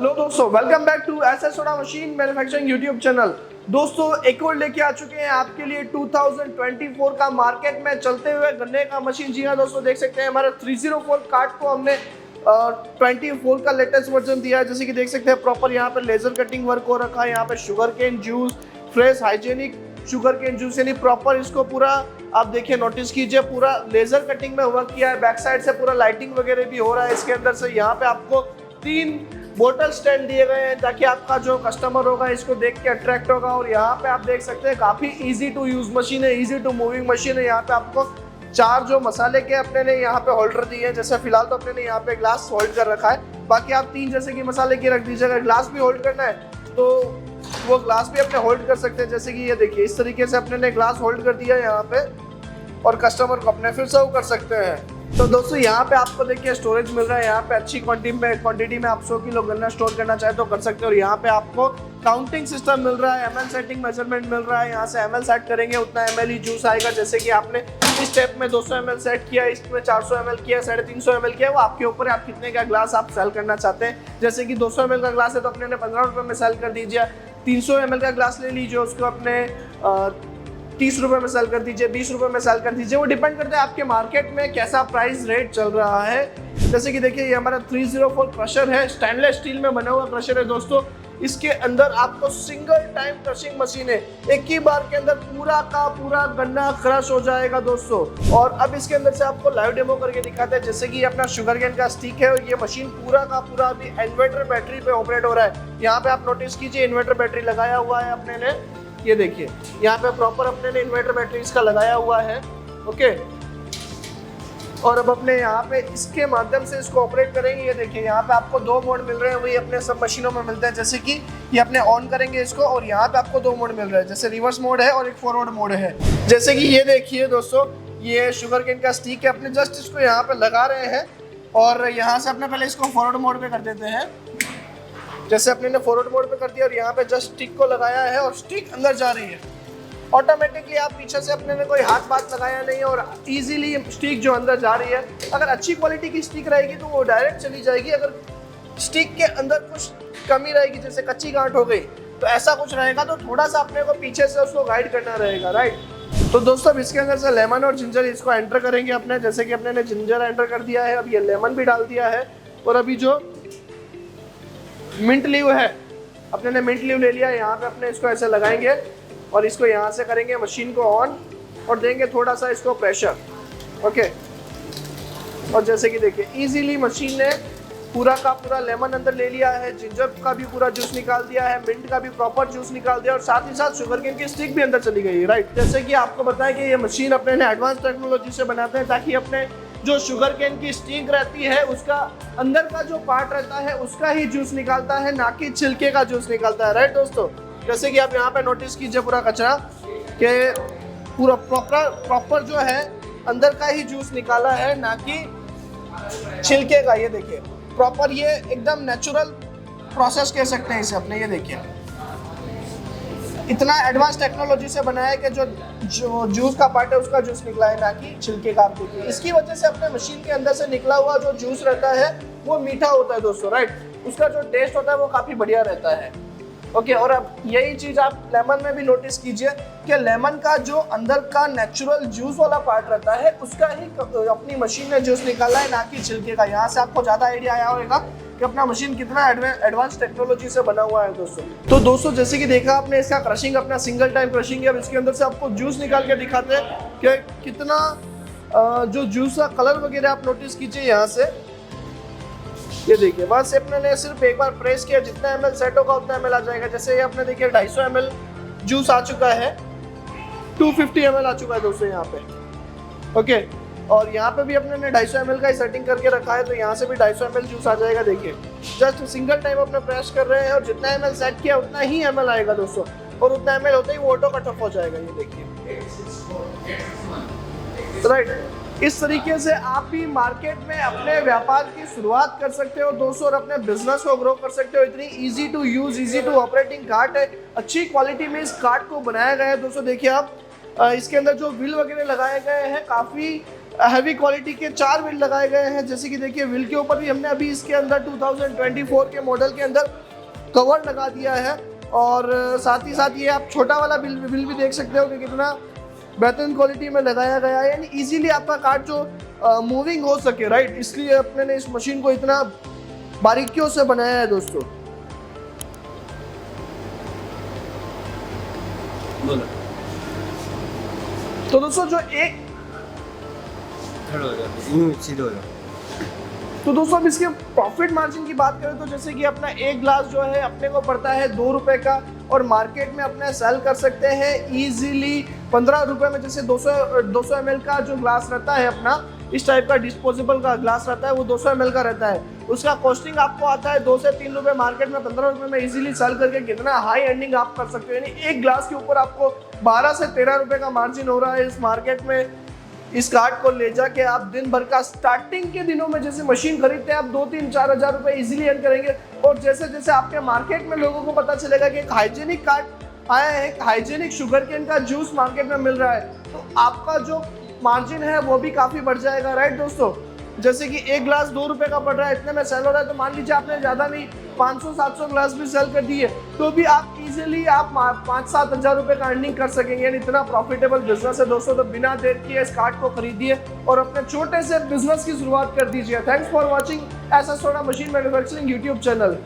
Hello दोस्तों, welcome back to SS soda machine manufacturing YouTube channel. दोस्तों एक और लेके आ चुके हैं आपके लिए 2024 का मार्केट में चलते हुए गन्ने का मशीन। जी हाँ दोस्तों, देख सकते हैं हमारा 304 कार्ड को हमने 24 का लेटेस्ट वर्जन दिया है। जैसे कि देख सकते हैं प्रॉपर यहाँ पे लेजर कटिंग वर्क हो रखा है। यहाँ पे sugar cane juice, fresh hygienic sugar cane juice, यानी प्रॉपर इसको पूरा आप देखिए, नोटिस कीजिए, पूरा लेजर कटिंग में वर्क किया है। बैक साइड से पूरा लाइटिंग वगैरह भी हो रहा है इसके अंदर से। यहाँ पे आपको 3 बोतल स्टैंड दिए गए हैं ताकि आपका जो कस्टमर होगा इसको देख के अट्रैक्ट होगा। और यहाँ पे आप देख सकते हैं काफ़ी इजी टू यूज़ मशीन है, इजी टू मूविंग मशीन है। यहाँ पे आपको 4 जो मसाले के अपने ने यहाँ पे होल्डर दिए हैं। जैसे फिलहाल तो अपने ने यहाँ पे ग्लास होल्ड कर रखा है, बाकी आप 3 जैसे कि मसाले की रख दीजिए। अगर ग्लास भी होल्ड करना है तो वो ग्लास भी अपने होल्ड कर सकते हैं। जैसे कि ये देखिए, इस तरीके से अपने ने ग्लास होल्ड कर दिया है यहाँ पे और कस्टमर को अपने फिर सर्व कर सकते हैं। तो दोस्तों यहाँ पे आपको देखिए स्टोरेज मिल रहा है। यहाँ पे अच्छी क्वांटिटी में आप 100 किलो गन्ना स्टोर करना चाहे तो कर सकते हो। और यहाँ पे आपको काउंटिंग सिस्टम मिल रहा है, एमएल सेटिंग मेजरमेंट मिल रहा है। यहाँ से एमएल सेट करेंगे उतना एमएल ही जूस आएगा। जैसे कि आपने इस स्टेप में 200 एमएल सेट किया, इसमें 400 एमएल किया, 350 एमएल किया, वो आपके ऊपर है आप कितने का ग्लास आप सेल करना चाहते हैं। जैसे कि 200 एमएल का ग्लास है तो अपने 15 रुपये में सेल कर दीजिए। 300 एमएल का ग्लास ले लीजिए, उसको अपने 30 रुपये में सेल कर दीजिए, 20 रुपये में सेल कर दीजिए। वो डिपेंड करता है आपके मार्केट में कैसा प्राइस रेट चल रहा है। जैसे कि देखिए ये हमारा 304 क्रशर है, स्टेनलेस स्टील में बना हुआ क्रशर है दोस्तों। इसके अंदर आपको सिंगल टाइम क्रशिंग मशीन है, एक ही बार के अंदर पूरा का पूरा गन्ना क्रश हो जाएगा दोस्तों। और अब इसके अंदर से आपको लाइव डेमो करके दिखाते हैं। जैसे कि अपना शुगर केन का स्टिक है और ये मशीन पूरा का पूरा अभी इन्वर्टर बैटरी पे ऑपरेट हो रहा है। यहाँ पे आप नोटिस कीजिए इन्वर्टर बैटरी लगाया हुआ है अपने ने। ये देखिए यहाँ पे प्रॉपर अपने ने इन्वर्टर बैटरी इसका लगाया हुआ है, ओके। और अब अपने यहाँ पे इसके माध्यम से इसको ऑपरेट करेंगे। ये देखिए यहाँ पे आपको 2 मोड मिल रहे हैं, वही अपने सब मशीनों में मिलते हैं। जैसे कि ये अपने ऑन करेंगे इसको और यहाँ पे आपको 2 मोड मिल रहे हैं, जैसे रिवर्स मोड है और एक फॉरवर्ड मोड है। जैसे कि ये देखिए दोस्तों, ये शुगर केन का स्टिक है, अपने जस्ट इसको यहाँ पे लगा रहे हैं और यहाँ से अपने पहले इसको फॉरवर्ड मोड पे कर देते हैं। जैसे अपने ने फॉरवर्ड मोड पे कर दिया और यहाँ पे जस्ट स्टिक को लगाया है और स्टिक अंदर जा रही है ऑटोमेटिकली। आप पीछे से अपने ने कोई हाथ बात लगाया नहीं है और इजीली स्टिक जो अंदर जा रही है। अगर अच्छी क्वालिटी की स्टिक रहेगी तो वो डायरेक्ट चली जाएगी। अगर स्टिक के अंदर कुछ कमी रहेगी, जैसे कच्ची गांठ हो गई, तो ऐसा कुछ रहेगा तो थोड़ा सा अपने को पीछे से उसको गाइड करना रहेगा, राइट। तो दोस्तों अब इसके अंदर से लेमन और जिंजर इसको एंटर करेंगे अपने। जैसे कि अपने ने जिंजर एंटर कर दिया है, अब ये लेमन भी डाल दिया है। और अभी जो मिंट लीव है, अपने ने मिंट लीव ले लिया। यहाँ पे अपने इसको ऐसे लगाएंगे और इसको यहाँ से करेंगे मशीन को ऑन और देंगे थोड़ा सा इसको प्रेशर, ओके। और जैसे कि देखिए इजीली मशीन ने पूरा का पूरा लेमन अंदर ले लिया है, जिंजर का भी पूरा जूस निकाल दिया है, मिंट का भी प्रॉपर जूस निकाल दिया और साथ ही साथ शुगर केन की स्टिक भी अंदर चली गई है, राइट। जैसे कि आपको बताएं कि ये मशीन अपने ने एडवांस टेक्नोलॉजी से बनाते हैं ताकि अपने जो शुगर केन की स्टिक रहती है उसका अंदर का जो पार्ट रहता है उसका ही जूस निकालता है, ना कि छिलके का जूस निकालता है, राइट दोस्तों। जैसे कि आप यहाँ पे नोटिस कीजिए पूरा कचरा के पूरा प्रॉपर जो है अंदर का ही जूस निकाला है, ना कि छिलके का। ये देखिए प्रॉपर, ये एकदम नेचुरल प्रोसेस कह सकते हैं इसे अपने। ये देखिए इतना एडवांस टेक्नोलॉजी से बनाया है कि जो जूस का पार्ट है उसका जूस निकला है, ना कि छिलके का। आप देखिए इसकी वजह से अपने मशीन के अंदर से निकला हुआ जो जूस रहता है वो मीठा होता है दोस्तों, राइट। उसका जो टेस्ट होता है वो काफ़ी बढ़िया रहता है, ओके। और अब यही चीज़ आप लेमन में भी नोटिस कीजिए कि लेमन का जो अंदर का नेचुरल जूस वाला पार्ट रहता है उसका ही अपनी मशीन ने जूस निकाला है, ना कि छिलके का। यहाँ से आपको ज़्यादा आइडिया आया होगा कि अपना मशीन कितना एडवांस टेक्नोलॉजी से बना हुआ है दोस्तों। तो दोस्तों जैसे कि देखा आपने, इसका क्रशिंग अपना सिंगल टाइम क्रशिंग है। अब इसके अंदर से आपको जूस निकाल के दिखाते हैं कि कितना जो जूस का कलर वगैरह आप नोटिस कीजिए यहाँ से। ये देखिए बस अपने ने सिर्फ एक बार प्रेस किया, जितना एमएल सेट होगा उतना एमएल आ जाएगा। जैसे ये अपने देखिए 250 एमएल जूस आ चुका है, 250 एमएल आ चुका है दोस्तों यहाँ पे, ओके। और यहाँ पे भी अपने ने 250 एमएल का ही सेटिंग करके रखा है, तो यहाँ से भी 250 एमएल जूस आ जाएगा। देखिए जस्ट सिंगल टाइम अपने प्रेस कर रहे हैं और जितना एमएल सेट किया उतना ही एमएल आएगा दोस्तों। और उतना एमएल होता ही वो ऑटो कट ऑफ हो जाएगा। ये देखिए, राइट। इस तरीके से आप भी मार्केट में अपने व्यापार की शुरुआत कर सकते हो दोस्तों और अपने बिजनेस को ग्रो कर सकते हो। इतनी easy to use, easy to operating cart है, अच्छी क्वालिटी में इस कार्ट को बनाया गया है दोस्तों। देखिए आप इसके अंदर जो व्हील वगैरह लगाए गए हैं काफ़ी हैवी क्वालिटी के 4 व्हील लगाए गए हैं। जैसे कि देखिए व्हील के ऊपर भी हमने अभी इसके अंदर 2024 के मॉडल के अंदर कवर लगा दिया है। और साथ ही साथ ये आप छोटा वाला व्हील भी देख सकते हो कि कितना बेहतरीन क्वालिटी में लगाया गया है, यानी इजीली आपका कार जो मूविंग हो सके, राइट। इसलिए अपने ने इस मशीन को इतना बारीकियों से बनाया है दोस्तों। तो दोस्तों जो एक तो दोस्तों अब इसके प्रॉफिट मार्जिन की बात करें तो जैसे कि अपना एक ग्लास जो है अपने को पड़ता है 2 रुपए का, और मार्केट में अपने सेल कर सकते हैं इजीली 15 रुपए में। जैसे 200 ml का जो ग्लास रहता है अपना, इस टाइप का डिस्पोजेबल का ग्लास रहता है, वो 200 ml का रहता है। उसका कॉस्टिंग आपको आता है 2 से 3 रुपए, मार्केट में 15 रुपए में इजीली सेल करके कितना हाई अर्निंग आप कर सकते हो। यानी एक ग्लास के ऊपर आपको 12 से 13 रुपए का मार्जिन हो रहा है इस मार्केट में। इस कार्ड को ले जाके आप दिन भर का, स्टार्टिंग के दिनों में जैसे मशीन खरीदते हैं आप 2-3-4 हज़ार रुपए इजीली अर्न करेंगे। और जैसे जैसे आपके मार्केट में लोगों को पता चलेगा कि एक हाइजेनिक कार्ड आया है, हाइजेनिक शुगर केन का जूस मार्केट में मिल रहा है, तो आपका जो मार्जिन है वो भी काफी बढ़ जाएगा, राइट दोस्तों। जैसे कि एक ग्लास 2 रुपए का पड़ रहा है, इतने में सेल हो रहा है, तो मान लीजिए आपने ज्यादा नहीं 500-700 ग्लास भी सेल कर दिए तो भी आप इजीली आप 5-7 हज़ार रुपए का अर्निंग कर सकेंगे। यानी इतना प्रॉफिटेबल बिजनेस है दोस्तों। तो बिना देर किए इस कार्ड को खरीदिए और अपने छोटे से बिजनेस की शुरुआत कर दीजिए। Thanks for watching SS soda machine manufacturing YouTube channel.